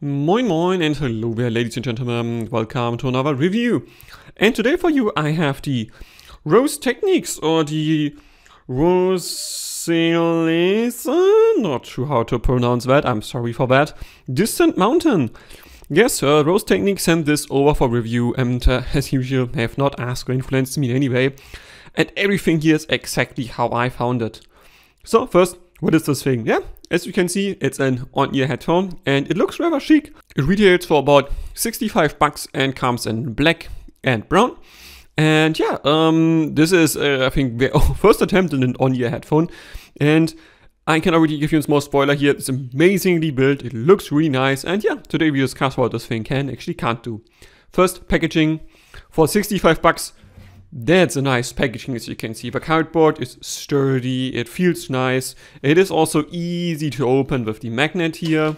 Moin moin and hello there ladies and gentlemen, welcome to another review. And today for you I have the Rose Techniques or the Roseselsa, not sure how to pronounce that, I'm sorry for that, Distant Mountain. Yes, Rose Techniques sent this over for review and as usual they have not asked or influenced me in any way. And everything here is exactly how I found it. So first, what is this thing? Yeah, as you can see, it's an on-ear headphone and it looks rather chic. It retails for about 65 bucks and comes in black and brown. And yeah, this is, I think, their first attempt in an on-ear headphone. And I can already give you a small spoiler here. It's amazingly built. It looks really nice. And yeah, today we discuss what this thing can't do. First, packaging. For 65 bucks, that's a nice packaging, as you can see. The cardboard is sturdy, it feels nice. It is also easy to open with the magnet here.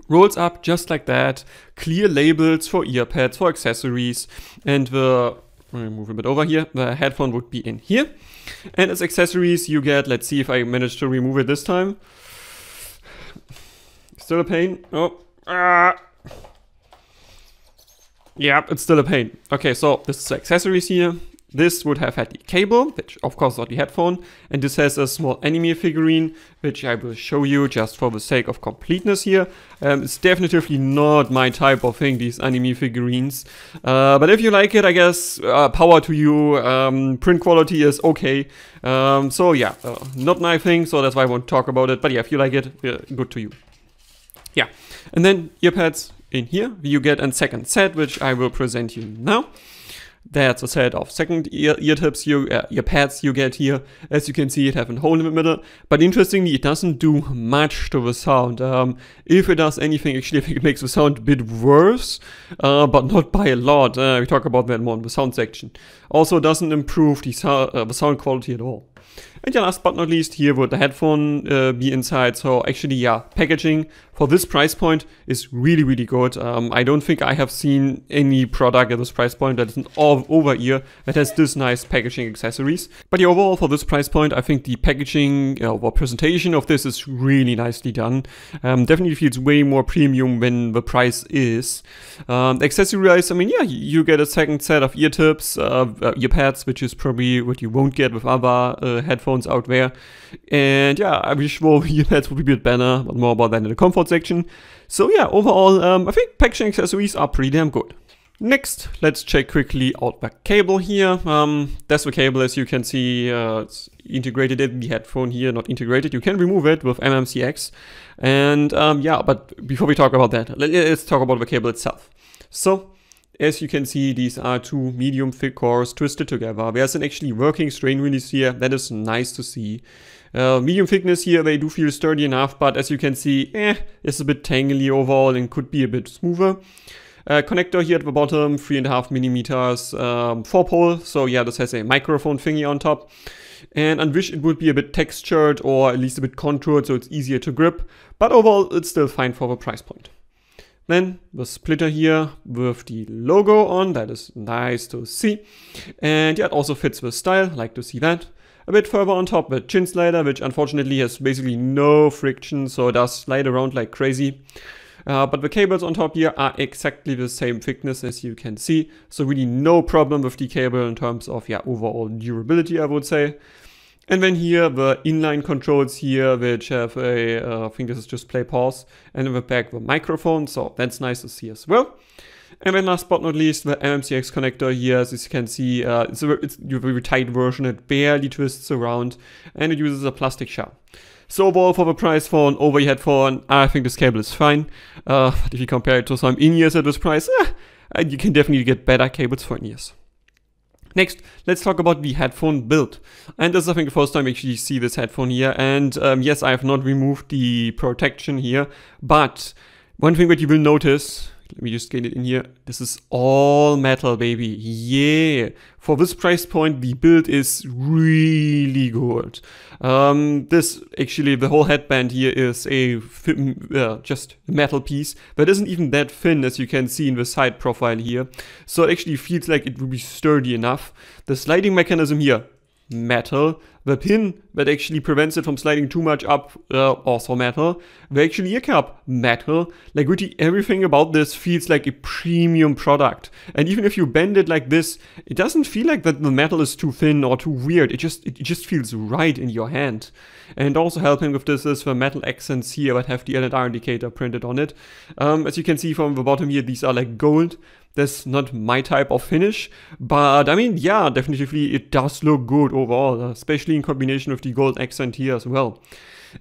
Rolls up just like that. Clear labels for ear pads, for accessories. And let me move a bit over here. The headphone would be in here. And as accessories you get, let's see if I manage to remove it this time. Still a pain. Oh. Yeah, it's still a pain. Okay, so this is the accessories here. This would have had the cable, which of course not the headphone. And this has a small anime figurine, which I will show you just for the sake of completeness here. It's definitively not my type of thing, these anime figurines. But if you like it, I guess, power to you. Print quality is okay. So yeah, not my thing, so that's why I won't talk about it. But yeah, if you like it, good to you. Yeah, and then ear pads. In here you get a second set, which I will present you now. That's a set of second ear tips, ear pads you get here. As you can see, it has a hole in the middle, but interestingly it doesn't do much to the sound. If it does anything, actually I think it makes the sound a bit worse, but not by a lot. We talk about that more in the sound section. Also doesn't improve the sound quality at all. And yeah, last but not least, here would the headphone be inside. So actually, yeah, packaging for this price point is really, really good. I don't think I have seen any product at this price point that is an over-ear that has this nice packaging accessories. But yeah, overall for this price point, I think the packaging or presentation of this is really nicely done. Definitely feels way more premium than the price is. Accessory-wise, I mean, yeah, you get a second set of ear tips, ear pads, which is probably what you won't get with other headphones out there. And yeah, I wish more ear pads would be a bit better, but more about that in the comfort section. So yeah, overall, I think packaging accessories are pretty damn good. Next, let's check quickly out the cable here. That's the cable, as you can see, it's integrated in the headphone here, not integrated. You can remove it with MMCX. And yeah, but before we talk about that, let's talk about the cable itself. So, as you can see, these are two medium thick cores twisted together. There's an actually working strain release here. That is nice to see. Medium thickness here, they do feel sturdy enough, but as you can see, it's a bit tangly overall and could be a bit smoother. Connector here at the bottom, 3.5 millimeters, 4-pole. So yeah, this has a microphone thingy on top. And I wish it would be a bit textured or at least a bit contoured so it's easier to grip. But overall, it's still fine for the price point. Then the splitter here with the logo on, that is nice to see. And yeah, it also fits the style, like to see that. A bit further on top, the chin slider, which unfortunately has basically no friction, so it does slide around like crazy. But the cables on top here are exactly the same thickness as you can see. So really no problem with the cable in terms of, yeah, overall durability, I would say. And then here, the inline controls here, which have a, I think this is just play pause, and in the back the microphone, so that's nice to see as well. And then last but not least, the MMCX connector here, as you can see, it's a very tight version, it barely twists around, and it uses a plastic shell. So overall, for the price for an over-ear headphone, I think this cable is fine. But if you compare it to some in-ears at this price, you can definitely get better cables for in-ears. Next, let's talk about the headphone build. And this is, I think, the first time I actually see this headphone here. And yes, I have not removed the protection here. But one thing that you will notice, let me just get it in here. This is all metal, baby. Yeah. For this price point, the build is really good. This, actually, the whole headband here is a just metal piece that isn't even that thin, as you can see in the side profile here. So it actually feels like it will be sturdy enough. The sliding mechanism here, metal. The pin that actually prevents it from sliding too much up, also metal. The actual ear cap, metal. Like literally everything about this feels like a premium product. And even if you bend it like this, it doesn't feel like that the metal is too thin or too weird. It just feels right in your hand. And also helping with this is the metal accents here that have the LNR indicator printed on it. As you can see from the bottom here, these are like gold. That's not my type of finish, but I mean, yeah, definitely it does look good overall, especially in combination with the gold accent here as well.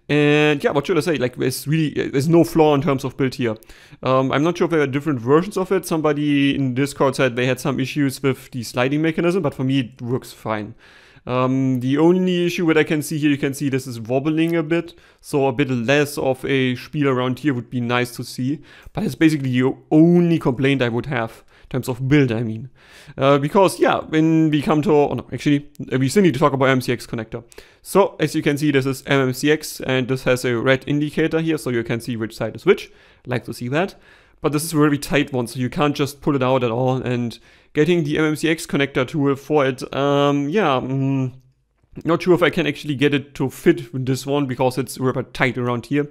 And yeah, what should I say? Like, there's no flaw in terms of build here. I'm not sure if there are different versions of it. Somebody in Discord said they had some issues with the sliding mechanism, but for me it works fine. The only issue that I can see here, you can see this is wobbling a bit, so a bit less of a spiel around here would be nice to see, but it's basically the only complaint I would have in terms of build, I mean. Because, yeah, when we come to, oh no, actually, we still need to talk about MMCX connector. So, as you can see, this is MMCX, and this has a red indicator here, so you can see which side is which. I'd like to see that. But this is a very tight one, so you can't just pull it out at all, and getting the MMCX connector tool for it, not sure if I can actually get it to fit with this one, because it's rather tight around here.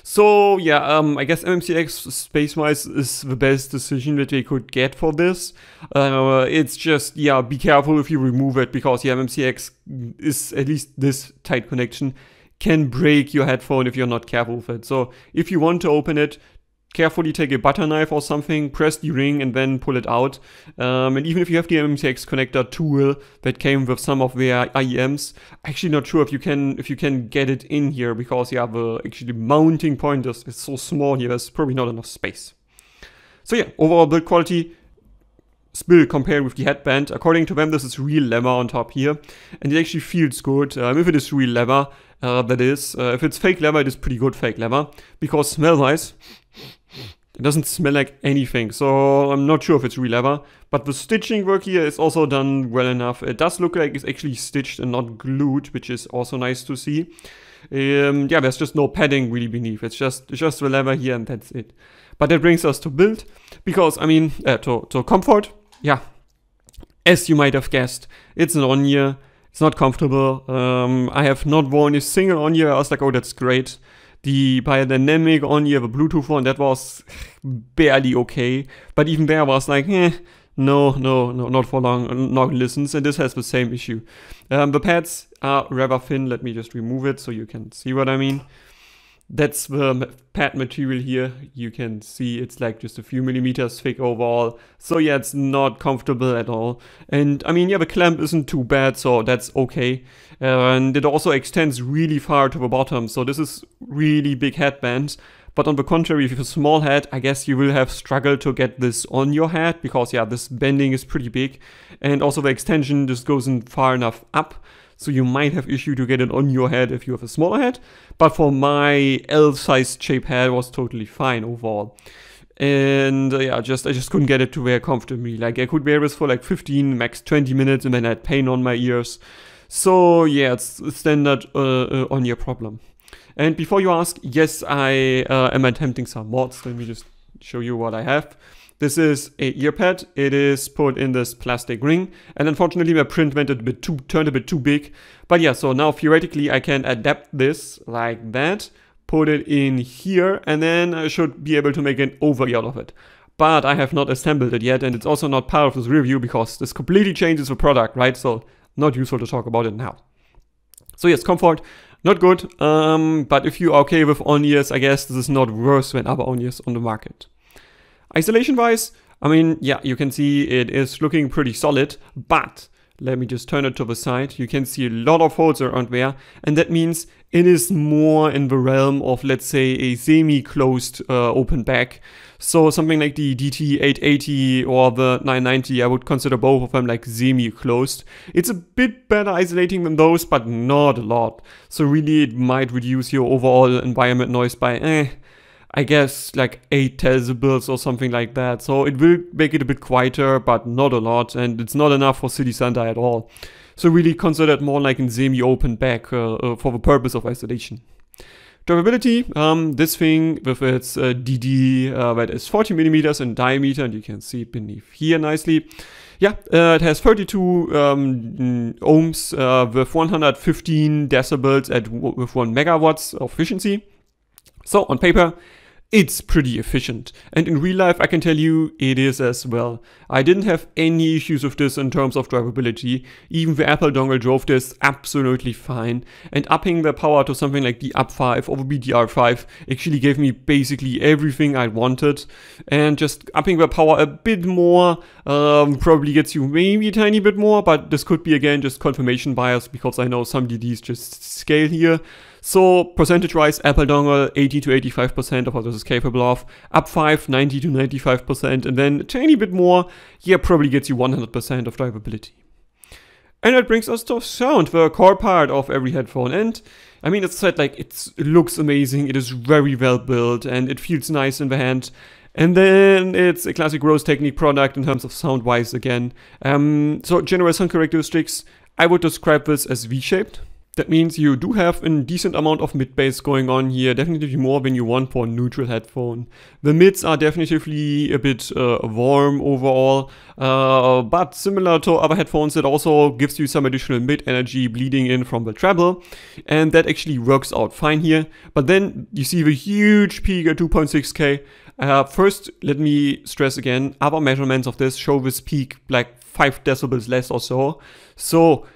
So yeah, I guess MMCX space-wise is the best decision that they could get for this. It's just, yeah, be careful if you remove it, because yeah, MMCX is, at least this tight connection, can break your headphone if you're not careful with it. So if you want to open it, carefully take a butter knife or something, press the ring and then pull it out. And even if you have the MMCX connector tool that came with some of their IEMs, actually not sure if you can get it in here, because yeah, the actually mounting point is so small here, there's probably not enough space. So yeah, overall build quality, still compared with the headband, according to them this is real leather on top here, and it actually feels good. If it is real leather, that is. If it's fake leather, it is pretty good fake leather, because smell-wise, it doesn't smell like anything, so I'm not sure if it's real leather. But the stitching work here is also done well enough. It does look like it's actually stitched and not glued, which is also nice to see. Yeah, there's just no padding really beneath. It's just the leather here and that's it. But that brings us to build, because I mean, to comfort. Yeah, as you might have guessed, it's an on-ear. It's not comfortable. I have not worn a single on-ear. I was like, oh, that's great. The biodynamic on-ear, the Bluetooth one, that was barely okay. But even there I was like, no, not for long listens. And this has the same issue. The pads are rather thin. Let me just remove it so you can see what I mean. That's the pad material here. You can see it's like just a few millimeters thick overall. So yeah, it's not comfortable at all. And I mean, yeah, the clamp isn't too bad, so that's okay. And it also extends really far to the bottom. So this is really big headband. But on the contrary, if you have a small head, I guess you will have struggled to get this on your head, because yeah, this bending is pretty big. And also the extension just goes in far enough up. So you might have issue to get it on your head if you have a smaller head. But for my L-sized shape head, it was totally fine overall. And yeah, I just couldn't get it to wear comfortably. Like I could wear this for like 15, max 20 minutes and then I had pain on my ears. So yeah, it's a standard on-ear problem. And before you ask, yes, I am attempting some mods. Let me just show you what I have. This is a ear pad. It is put in this plastic ring, and unfortunately my print turned a bit too big. But yeah, so now theoretically I can adapt this like that, put it in here, and then I should be able to make an over-ear out of it. But I have not assembled it yet, and it's also not part of this review because this completely changes the product, right? So not useful to talk about it now. So yes, comfort, not good. But if you are okay with on-ears, I guess this is not worse than other on-ears on the market. Isolation wise, I mean, yeah, you can see it is looking pretty solid, but let me just turn it to the side. You can see a lot of holes around there, and that means it is more in the realm of, let's say, a semi-closed open back. So something like the DT880 or the 990, I would consider both of them like semi-closed. It's a bit better isolating than those, but not a lot. So really it might reduce your overall environment noise by, I guess like 8 decibels or something like that. So it will make it a bit quieter, but not a lot, and it's not enough for city center at all. So really consider it more like a semi-open back for the purpose of isolation. Durability, this thing with its DD that is 40 millimeters in diameter, and you can see it beneath here nicely. Yeah, it has 32 ohms with 115 decibels with 1 megawatts of efficiency. So on paper, it's pretty efficient. And in real life, I can tell you it is as well. I didn't have any issues with this in terms of drivability. Even the Apple dongle drove this absolutely fine. And upping the power to something like the UP5 over BDR5 actually gave me basically everything I wanted. And just upping the power a bit more probably gets you maybe a tiny bit more, but this could be again just confirmation bias because I know some DDs just scale here. So percentage-wise, Apple dongle 80 to 85% of what this is capable of, UP5 90 to 95%, and then a tiny bit more, yeah, probably gets you 100% of drivability. And that brings us to sound, the core part of every headphone. And I mean, it's said like it looks amazing, it is very well built, and it feels nice in the hand. And then it's a classic Rose Technique product in terms of sound-wise again. So general sound characteristics, I would describe this as V-shaped. That means you do have a decent amount of mid-bass going on here, definitely more than you want for a neutral headphone. The mids are definitively a bit warm overall, but similar to other headphones, it also gives you some additional mid energy bleeding in from the treble, and that actually works out fine here. But then you see the huge peak at 2.6K. First, let me stress again, other measurements of this show this peak like 5 decibels less or so. So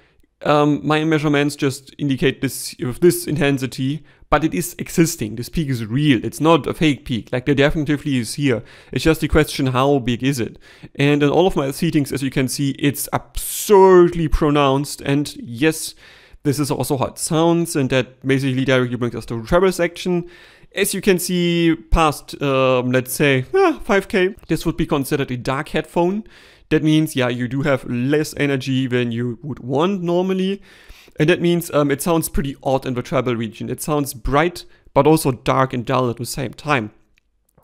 my measurements just indicate this with this intensity, but it is existing. This peak is real. It's not a fake peak. Like, there definitely is here. It's just a question, how big is it? And in all of my settings, as you can see, it's absurdly pronounced. And yes, this is also how it sounds, and that basically directly brings us to the treble section. As you can see, past, let's say, 5K, this would be considered a dark headphone. That means, yeah, you do have less energy than you would want normally. And that means it sounds pretty odd in the treble region. It sounds bright, but also dark and dull at the same time.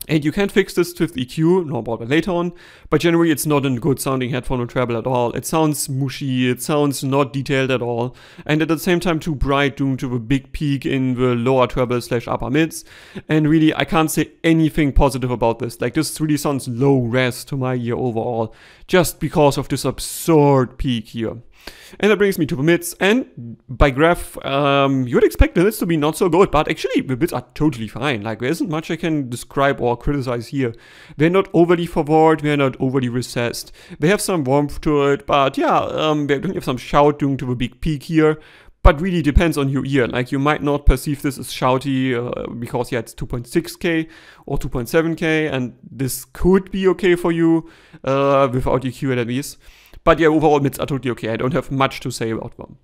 And you can fix this with EQ, know about it later on, but generally it's not a good sounding headphone or treble at all. It sounds mushy, it sounds not detailed at all, and at the same time too bright due to the big peak in the lower treble / upper mids. And really, I can't say anything positive about this. Like, this really sounds low res to my ear overall, just because of this absurd peak here. And that brings me to the mids, and by graph, you would expect the mids to be not so good, but actually the mids are totally fine. Like, there isn't much I can describe or criticize here. They're not overly forward, they're not overly recessed. They have some warmth to it, but yeah, they don't have some shout due to the big peak here. But really depends on your ear. Like, you might not perceive this as shouty because, yeah, it's 2.6K or 2.7K, and this could be okay for you without EQ at least. But yeah, overall mids are totally okay. I don't have much to say about them.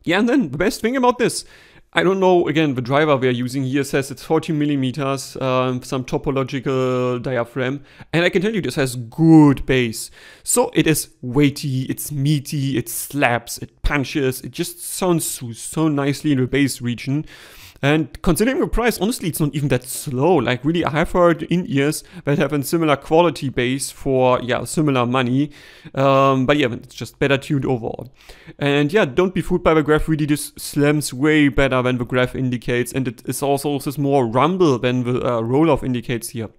Yeah, and then the best thing about this, I don't know, again, the driver we're using here says it's 14 millimeters, some topological diaphragm, and I can tell you this has good bass. So it is weighty, it's meaty, it slaps, it punches, it just sounds so nicely in the bass region. And considering the price, honestly, it's not even that slow. Like, really, I have heard in-ears that have a similar quality bass for, yeah, similar money. But yeah, it's just better tuned overall. And yeah, don't be fooled by the graph. Really, this slams way better than the graph indicates. And it is also this more rumble than the roll-off indicates here.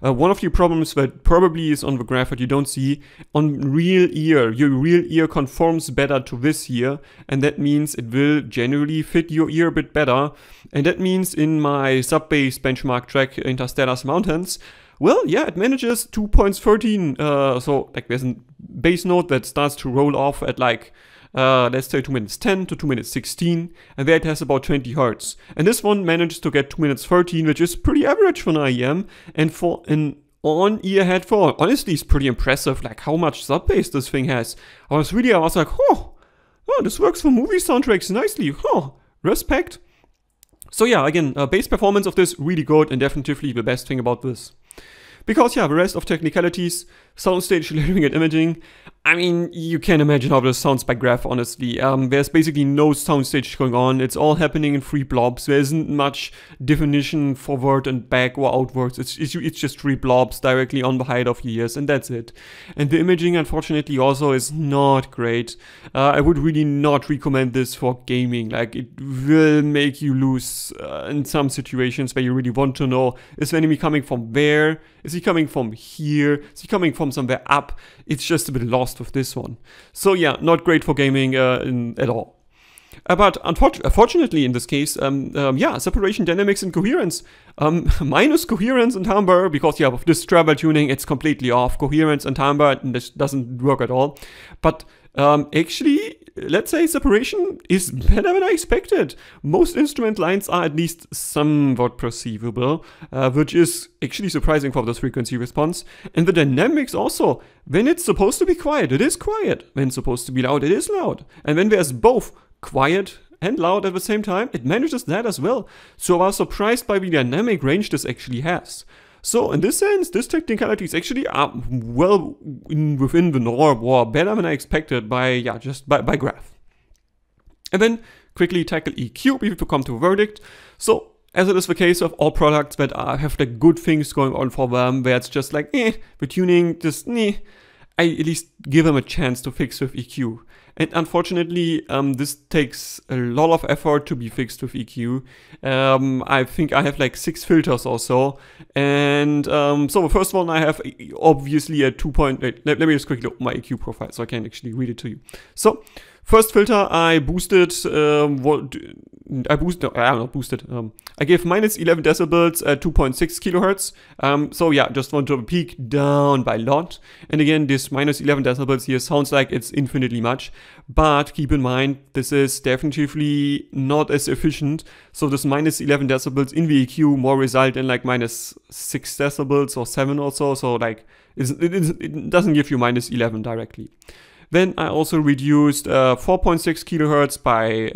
One of the problems that probably is on the graph that you don't see, on real ear, your real ear conforms better to this here, and that means it will generally fit your ear a bit better. And that means in my sub-bass benchmark track, Interstellar Mountains, well, yeah, it manages 2.13, so like there's a bass note that starts to roll off at like, let's say 2 minutes 10 to 2 minutes 16, and there it has about 20 hertz. And this one manages to get 2 minutes 13, which is pretty average for an IEM, and for an on-ear headphone, honestly, it's pretty impressive, like how much sub-bass this thing has. I was like, oh, this works for movie soundtracks nicely, respect. So yeah, again, bass performance of this really good, and definitely the best thing about this. Because yeah, the rest of technicalities, Soundstage, layering and imaging, I mean, you can imagine how this sounds by graph, honestly. There's basically no soundstage going on. It's all happening in 3 blobs. There isn't much definition forward and back or outwards. It's just 3 blobs directly on the height of your ears, and that's it. And the imaging, unfortunately, also is not great. I would really not recommend this for gaming. Like, it will make you lose in some situations where you really want to know, is the enemy coming from where? Is he coming from here? Is he coming from from somewhere up, it's just a bit lost with this one. So yeah, not great for gaming at all. But unfortunately, in this case, yeah, separation, dynamics, and coherence. Minus coherence and timbre, because yeah, with this treble tuning, it's completely off. Coherence and timbre, this doesn't work at all. But actually, let's say separation is better than I expected. Most instrument lines are at least somewhat perceivable, which is actually surprising for this frequency response. And the dynamics also, when it's supposed to be quiet, it is quiet. When it's supposed to be loud, it is loud. And when there's both quiet and loud at the same time, it manages that as well. So I was surprised by the dynamic range this actually has. So in this sense, this technicality is actually well within the norm, or better than I expected by graph. And then quickly tackle EQ before we come to a verdict. So as it is the case of all products that have like good things going on for them, where it's just like, the tuning just, I at least give them a chance to fix with EQ. And unfortunately, this takes a lot of effort to be fixed with EQ. I think I have like 6 filters or so. And so the first one I have obviously a 2.8. Let me just quickly open my EQ profile so I can actually read it to you. So first filter I boosted, I gave minus 11 decibels at 2.6 kilohertz. So yeah, just want to peak down by a lot. And again, this minus 11 decibels here sounds like it's infinitely much. But keep in mind, this is definitively not as efficient. So this minus 11 decibels in the EQ more result in like minus 6 decibels or 7 or so. So like, it doesn't give you minus 11 directly. Then I also reduced 4.6 kilohertz by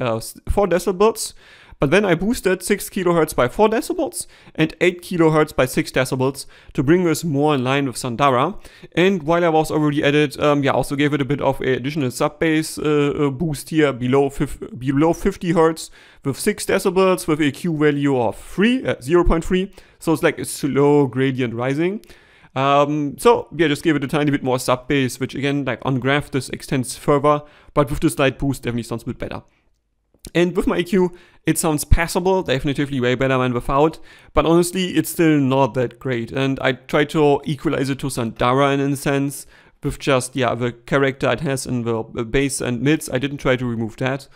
4 decibels. But then I boosted 6 kilohertz by 4 decibels and 8 kilohertz by 6 decibels to bring this more in line with Sandara. And while I was already at it, yeah, also gave it a bit of an additional sub-bass boost here below 50 hertz with 6 decibels with a Q value of 0.3. So it's like a slow gradient rising. So yeah, just give it a tiny bit more sub-bass, which again, like on graph, this extends further, but with the slight boost, definitely sounds a bit better. And with my EQ, it sounds passable, definitively way better than without, but honestly, it's still not that great. And I try to equalize it to Sandara in a sense, with just, yeah, the character it has in the bass and mids. I didn't try to remove that.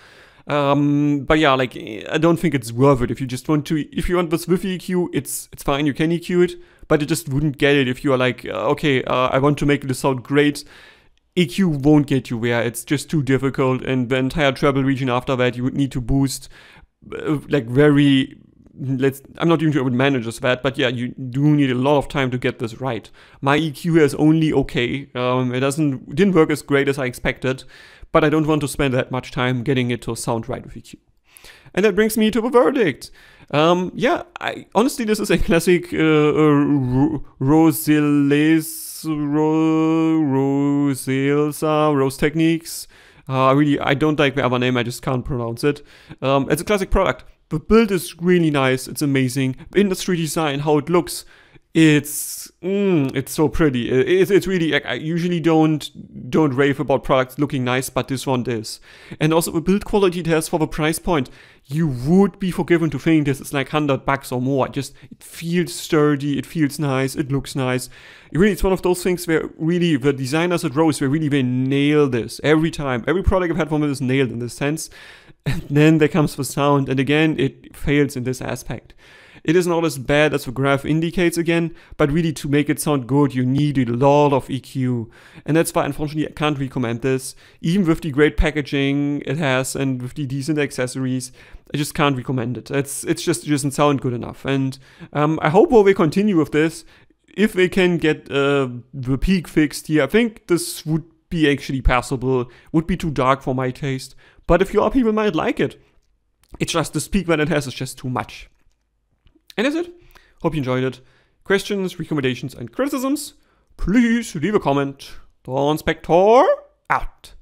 But yeah, like, I don't think it's worth it. If you just want to, if you want this with EQ, it's fine, you can EQ it, but it just wouldn't get it if you are like, okay, I want to make this sound great. EQ won't get you there, it's just too difficult, and the entire treble region after that you would need to boost like very, I'm not even sure I would manage that, but yeah, you do need a lot of time to get this right. My EQ is only okay, it didn't work as great as I expected, but I don't want to spend that much time getting it to sound right with EQ. And that brings me to the verdict. Yeah, honestly, this is a classic Roseselsa, Rose Techniques. I don't like the other name, I just can't pronounce it. It's a classic product. The build is really nice, it's amazing. The industry design, how it looks, it's so pretty. It's really, like, I usually don't rave about products looking nice, but this one is. And also the build quality it has for the price point, you would be forgiven to think this is like $100 or more. It feels sturdy, it feels nice, it looks nice. It's one of those things where really the designers at Rose, they nail this every time. Every product I've had from it is nailed in this sense. And then there comes the sound, and again, it fails in this aspect. It is not as bad as the graph indicates again, but really to make it sound good, you need a lot of EQ. And that's why, unfortunately, I can't recommend this. Even with the great packaging it has and with the decent accessories, I just can't recommend it. It just doesn't sound good enough. And I hope they continue with this. If they can get the peak fixed here, I think this would be actually passable. Would be too dark for my taste. But if your people might like it, it's just the peak that it has is just too much. And that's it. Hope you enjoyed it. Questions, recommendations, and criticisms, please leave a comment. Donspektor out.